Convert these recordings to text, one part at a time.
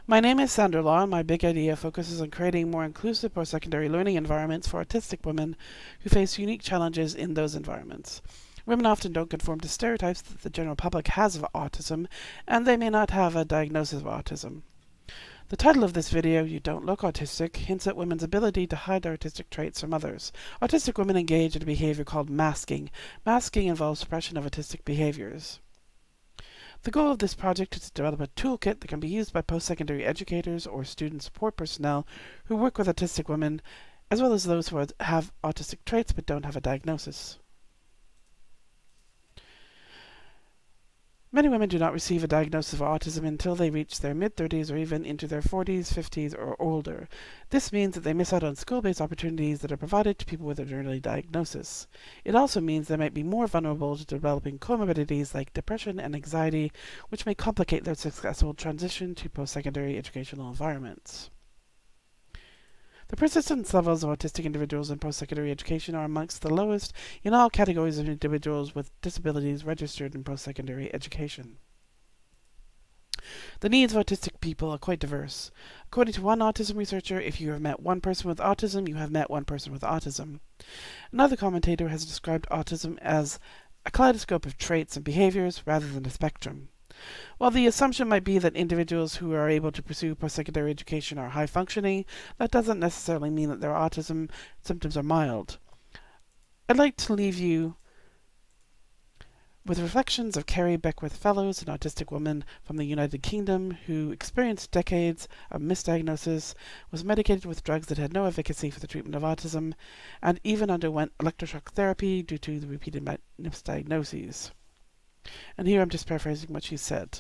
My name is S.Law, and my big idea focuses on creating more inclusive post-secondary learning environments for autistic women who face unique challenges in those environments. Women often don't conform to stereotypes that the general public has of autism, and they may not have a diagnosis of autism. The title of this video, You Don't Look Autistic, hints at women's ability to hide their autistic traits from others. Autistic women engage in a behavior called masking. Masking involves suppression of autistic behaviors. The goal of this project is to develop a toolkit that can be used by post-secondary educators or student support personnel who work with autistic women, as well as those who have autistic traits but don't have a diagnosis. Many women do not receive a diagnosis of autism until they reach their mid-30s or even into their 40s, 50s, or older. This means that they miss out on school-based opportunities that are provided to people with an early diagnosis. It also means they might be more vulnerable to developing comorbidities like depression and anxiety, which may complicate their successful transition to post-secondary educational environments. The persistence levels of autistic individuals in post-secondary education are amongst the lowest in all categories of individuals with disabilities registered in post-secondary education. The needs of autistic people are quite diverse. According to one autism researcher, if you have met one person with autism, you have met one person with autism. Another commentator has described autism as a kaleidoscope of traits and behaviors rather than a spectrum. While the assumption might be that individuals who are able to pursue post-secondary education are high-functioning, that doesn't necessarily mean that their autism symptoms are mild. I'd like to leave you with reflections of Carrie Beckwith Fellows, an autistic woman from the United Kingdom who experienced decades of misdiagnosis, was medicated with drugs that had no efficacy for the treatment of autism, and even underwent electroshock therapy due to the repeated misdiagnoses. And here I'm just paraphrasing what she said.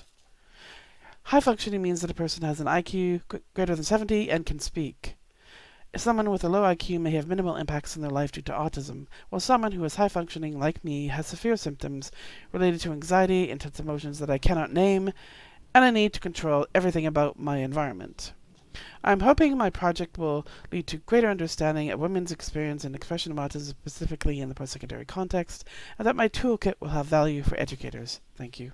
High functioning means that a person has an IQ greater than 70 and can speak. Someone with a low IQ may have minimal impacts in their life due to autism, while someone who is high functioning, like me, has severe symptoms related to anxiety, intense emotions that I cannot name, and a need to control everything about my environment. I'm hoping my project will lead to greater understanding of women's experience and expression of autism specifically in the post-secondary context, and that my toolkit will have value for educators. Thank you.